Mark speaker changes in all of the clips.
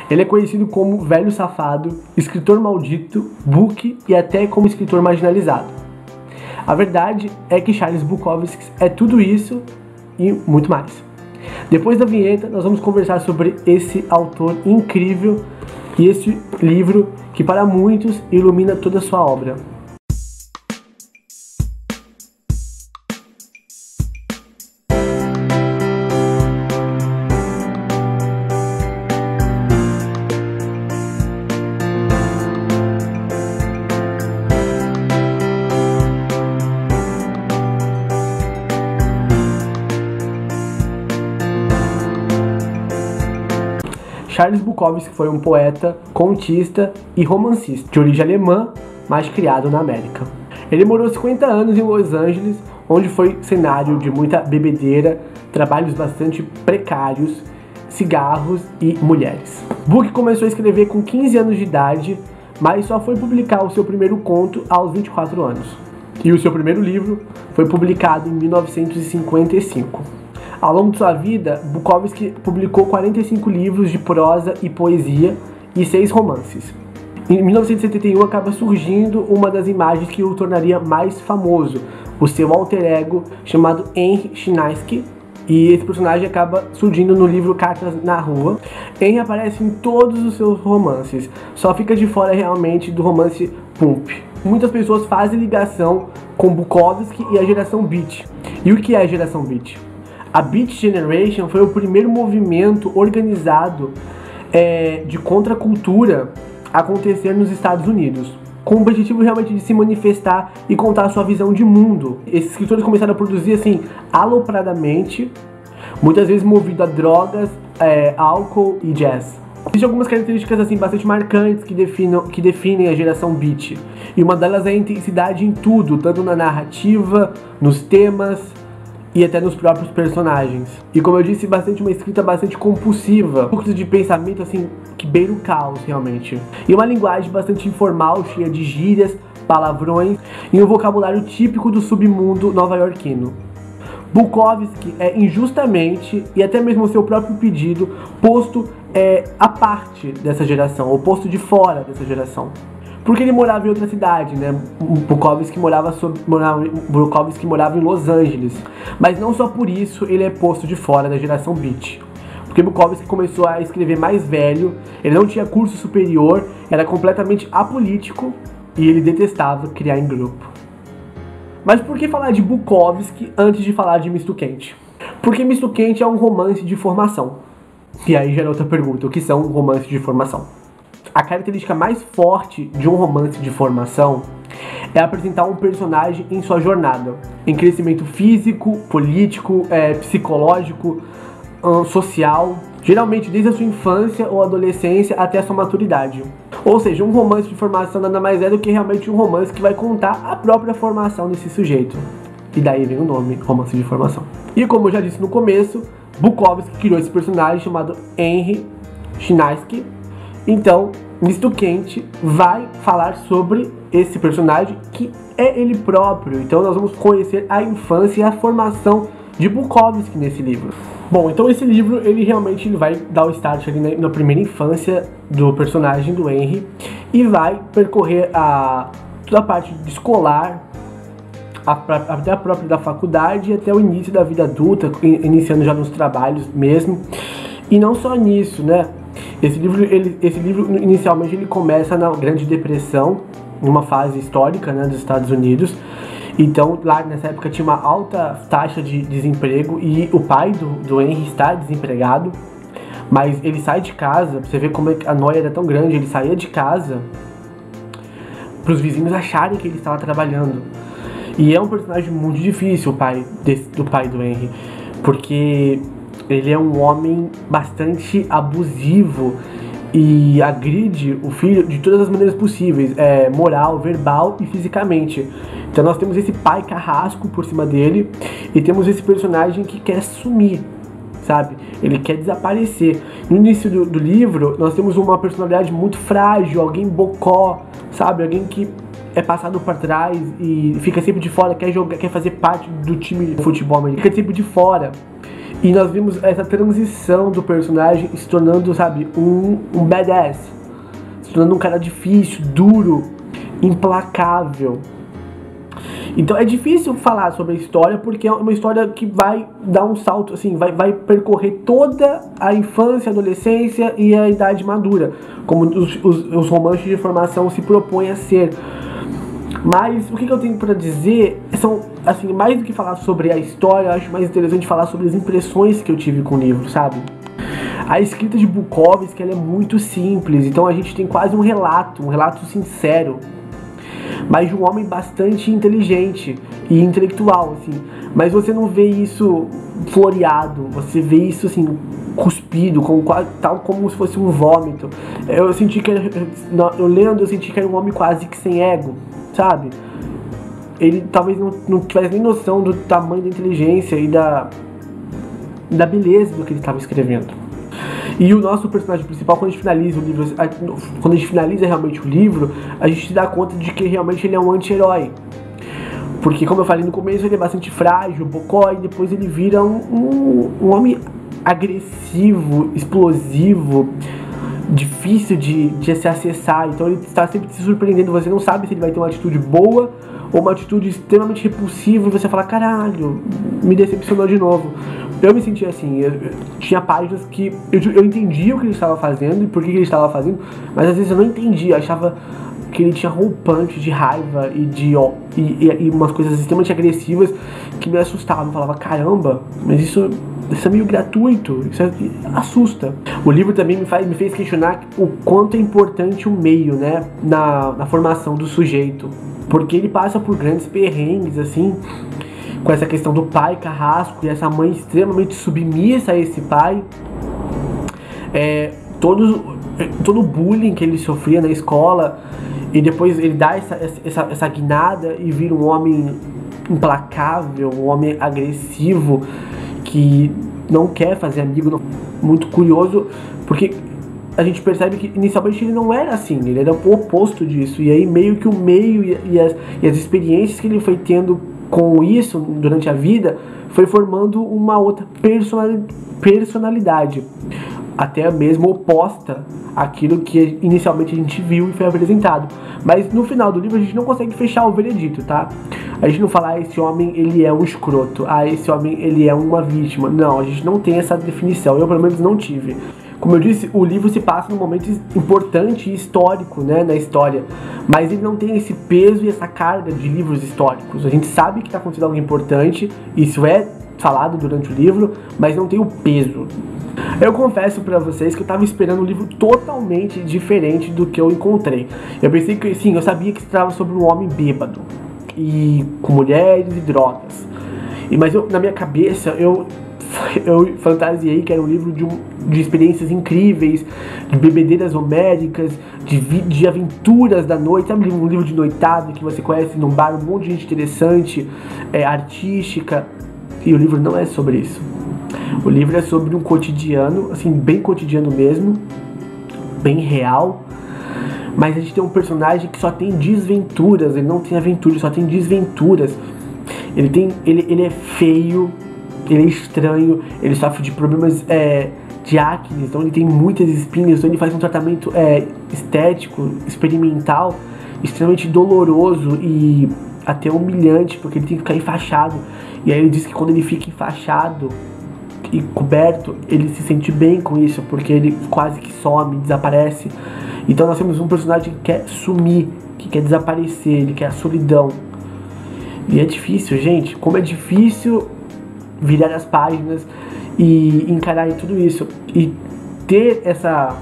Speaker 1: Ele é conhecido como velho safado, escritor maldito, book e até como escritor marginalizado. A verdade é que Charles Bukowski é tudo isso e muito mais. Depois da vinheta, nós vamos conversar sobre esse autor incrível e esse livro que para muitos ilumina toda a sua obra. Charles Bukowski foi um poeta, contista e romancista, de origem alemã, mas criado na América. Ele morou 50 anos em Los Angeles, onde foi cenário de muita bebedeira, trabalhos bastante precários, cigarros e mulheres. Buk começou a escrever com 15 anos de idade, mas só foi publicar o seu primeiro conto aos 24 anos. E o seu primeiro livro foi publicado em 1955. Ao longo de sua vida, Bukowski publicou 45 livros de prosa e poesia e 6 romances. Em 1971 acaba surgindo uma das imagens que o tornaria mais famoso, o seu alter ego chamado Henry Chinaski, e esse personagem acaba surgindo no livro Cartas na Rua. Henry aparece em todos os seus romances, só fica de fora realmente do romance Pulp. Muitas pessoas fazem ligação com Bukowski e a geração Beat. E o que é a geração Beat? A Beat Generation foi o primeiro movimento organizado de contracultura a acontecer nos Estados Unidos, com o objetivo realmente de se manifestar e contar a sua visão de mundo. Esses escritores começaram a produzir assim, alopradamente, muitas vezes movido a drogas, álcool e jazz. Existem algumas características assim, bastante marcantes que definem a geração Beat, e uma delas é a intensidade em tudo, tanto na narrativa, nos temas, e até nos próprios personagens. E como eu disse, uma escrita bastante compulsiva, fluxo de pensamento assim, que beira o caos realmente. E uma linguagem bastante informal, cheia de gírias, palavrões e um vocabulário típico do submundo nova-iorquino. Bukowski é injustamente, e até mesmo o seu próprio pedido, posto à parte dessa geração, ou posto de fora dessa geração. Porque ele morava em outra cidade, né? Bukowski morava em Los Angeles. Mas não só por isso ele é posto de fora da geração Beat. Porque Bukowski começou a escrever mais velho, ele não tinha curso superior, era completamente apolítico e ele detestava criar em grupo. Mas por que falar de Bukowski antes de falar de Misto Quente? Porque Misto Quente é um romance de formação. E aí gera outra pergunta, o que são romances de formação? A característica mais forte de um romance de formação é apresentar um personagem em sua jornada, em crescimento físico, político, psicológico, social, geralmente desde a sua infância ou adolescência até a sua maturidade. Ou seja, um romance de formação nada mais é do que realmente um romance que vai contar a própria formação desse sujeito. E daí vem o nome, romance de formação. E como eu já disse no começo, Bukowski criou esse personagem chamado Henry Chinaski. Então, Misto Quente vai falar sobre esse personagem que é ele próprio. Então nós vamos conhecer a infância e a formação de Bukowski nesse livro. Bom, então esse livro ele realmente vai dar o start ali na primeira infância do personagem do Henry e vai percorrer toda a parte escolar, até a própria da faculdade e até o início da vida adulta, iniciando já nos trabalhos mesmo. E não só nisso, né? Esse livro inicialmente ele começa na Grande Depressão, numa fase histórica, né, dos Estados Unidos. Então lá nessa época tinha uma alta taxa de desemprego e o pai do Henry está desempregado, mas ele sai de casa, pra você ver como a noia era tão grande, ele saía de casa para os vizinhos acharem que ele estava trabalhando. E é um personagem muito difícil o pai do Henry, porque ele é um homem bastante abusivo e agride o filho de todas as maneiras possíveis, moral, verbal e fisicamente. Então nós temos esse pai carrasco por cima dele e temos esse personagem que quer sumir, sabe? Ele quer desaparecer. No início do livro nós temos uma personalidade muito frágil, alguém bocó, sabe? Alguém que é passado para trás e fica sempre de fora, quer jogar, quer fazer parte do time de futebol, mas fica sempre de fora. E nós vimos essa transição do personagem se tornando, sabe, um badass, se tornando um cara difícil, duro, implacável. Então é difícil falar sobre a história, porque é uma história que vai dar um salto, assim, vai percorrer toda a infância, a adolescência e a idade madura, como os romances de formação se propõem a ser. Mas o que eu tenho pra dizer são, assim, mais do que falar sobre a história, eu acho mais interessante falar sobre as impressões que eu tive com o livro, sabe? A escrita de Bukowski, ela é muito simples, então a gente tem quase um relato sincero, mas de um homem bastante inteligente e intelectual, assim. Mas você não vê isso floreado, você vê isso, assim, cuspido, tal como se fosse um vômito. Eu senti que, eu lendo, eu senti que era um homem quase que sem ego, sabe? Ele talvez não tivesse nem noção do tamanho da inteligência e da beleza do que ele estava escrevendo. E o nosso personagem principal, quando a gente finaliza o livro, quando a gente finaliza realmente o livro, a gente se dá conta de que realmente ele é um anti-herói. Porque, como eu falei no começo, ele é bastante frágil, bocó, e depois ele vira um homem agressivo, explosivo, difícil de se acessar. Então ele está sempre se surpreendendo, você não sabe se ele vai ter uma atitude boa ou uma atitude extremamente repulsiva e você fala, caralho, me decepcionou de novo. Eu me senti assim, tinha páginas que eu entendia o que ele estava fazendo e por que ele estava fazendo, mas às vezes eu não entendia, eu achava que ele tinha roupante de raiva e umas coisas extremamente agressivas que me assustavam. Eu falava, caramba, mas isso é meio gratuito, isso assusta. O livro também me fez questionar o quanto é importante o meio, né, na formação do sujeito, porque ele passa por grandes perrengues, assim, com essa questão do pai carrasco e essa mãe extremamente submissa a esse pai. Todo o bullying que ele sofria na escola, e depois ele dá essa guinada e vira um homem implacável, um homem agressivo, que não quer fazer amigo. Muito curioso, porque a gente percebe que inicialmente ele não era assim, ele era o oposto disso, e aí meio que o meio e as experiências que ele foi tendo com isso durante a vida foi formando uma outra personalidade, até mesmo oposta àquilo que inicialmente a gente viu e foi apresentado. Mas no final do livro a gente não consegue fechar o veredito, tá? A gente não fala, esse homem ele é um escroto, esse homem ele é uma vítima. Não, a gente não tem essa definição, eu pelo menos não tive. Como eu disse, o livro se passa num momento importante e histórico, né, na história, mas ele não tem esse peso e essa carga de livros históricos. A gente sabe que está acontecendo algo importante, isso é falado durante o livro, mas não tem o peso. Eu confesso pra vocês que eu tava esperando um livro totalmente diferente do que eu encontrei. Eu pensei que, sim, eu sabia que se tratava sobre um homem bêbado, e com mulheres e drogas. Mas na minha cabeça, eu fantasiei que era um livro de experiências incríveis, de bebedeiras homéricas, de aventuras da noite, sabe, um livro de noitada que você conhece num bar, um monte de gente interessante, artística. E o livro não é sobre isso. O livro é sobre um cotidiano, assim, bem cotidiano mesmo, bem real, mas a gente tem um personagem que só tem desventuras, ele não tem aventuras, só tem desventuras. Ele é feio, ele é estranho, ele sofre de problemas de acne, então ele tem muitas espinhas, então ele faz um tratamento estético, experimental, extremamente doloroso e até humilhante, porque ele tem que ficar enfaixado. E aí ele diz que quando ele fica enfaixado e coberto, ele se sente bem com isso, porque ele quase que some, desaparece. Então nós temos um personagem que quer sumir, que quer desaparecer, ele quer a solidão. E é difícil, gente, como é difícil virar as páginas e encarar tudo isso. E ter essa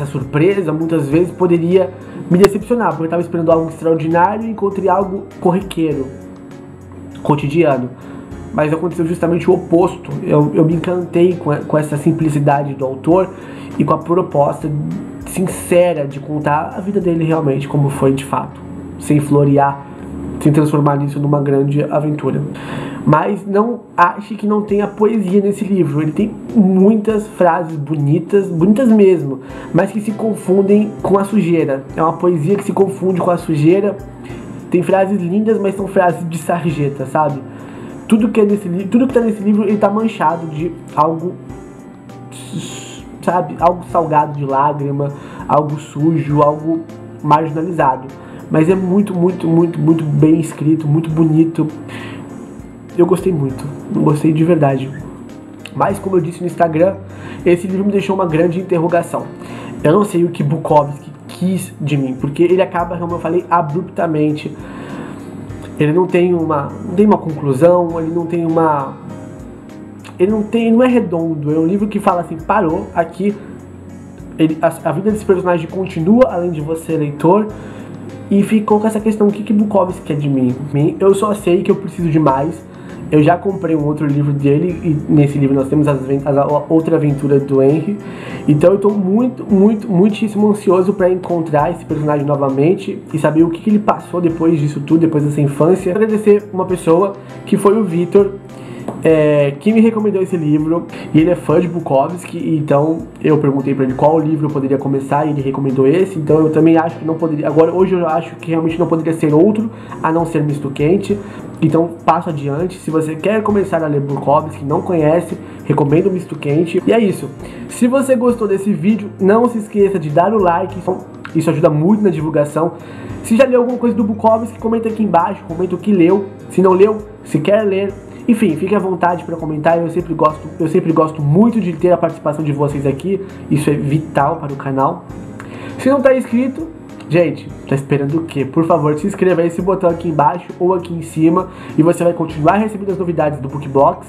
Speaker 1: surpresa, muitas vezes, poderia me decepcionar, porque eu estava esperando algo extraordinário e encontrei algo corriqueiro, cotidiano. Mas aconteceu justamente o oposto. Eu me encantei com essa simplicidade do autor e com a proposta sincera de contar a vida dele realmente, como foi de fato, sem florear, sem transformar isso numa grande aventura. Mas não ache que não tenha poesia nesse livro. Ele tem muitas frases bonitas, bonitas mesmo, mas que se confundem com a sujeira. É uma poesia que se confunde com a sujeira. Tem frases lindas, mas são frases de sarjeta, sabe? tudo que tá nesse livro, ele tá manchado de algo, sabe, algo salgado de lágrima, algo sujo, algo marginalizado. Mas é muito bem escrito, muito bonito. Eu gostei muito, gostei de verdade. Mas como eu disse no Instagram, esse livro me deixou uma grande interrogação. Eu não sei o que Bukowski quis de mim, porque ele acaba, como eu falei, abruptamente. Ele não tem uma conclusão, ele não é redondo. É um livro que fala assim, parou aqui, a vida desse personagem continua além de você, leitor, e ficou com essa questão, o que Bukowski quer de mim? Eu só sei que eu preciso de mais. Eu já comprei um outro livro dele, e nesse livro nós temos a outra aventura do Henry. Então eu tô muitíssimo ansioso para encontrar esse personagem novamente e saber o que ele passou depois disso tudo, depois dessa infância. Eu agradecer uma pessoa, que foi o Vitor, que me recomendou esse livro, e ele é fã de Bukowski, então eu perguntei para ele qual livro eu poderia começar e ele recomendou esse. Então eu também acho que não poderia, hoje eu acho que realmente não poderia ser outro a não ser Misto Quente. Então passo adiante. Se você quer começar a ler Bukowski, não conhece, recomendo o Misto Quente. E é isso. Se você gostou desse vídeo, não se esqueça de dar o like, isso ajuda muito na divulgação. Se já leu alguma coisa do Bukowski, comenta aqui embaixo, comenta o que leu, se não leu, se quer ler. Enfim, fique à vontade para comentar. Eu sempre gosto muito de ter a participação de vocês aqui. Isso é vital para o canal. Se não está inscrito, gente, tá esperando o quê? Por favor, se inscreva aí, esse botão aqui embaixo ou aqui em cima, e você vai continuar recebendo as novidades do BookBlogs.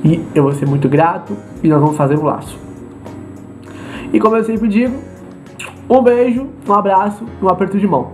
Speaker 1: E eu vou ser muito grato, e nós vamos fazer um laço. E como eu sempre digo, um beijo, um abraço, um aperto de mão.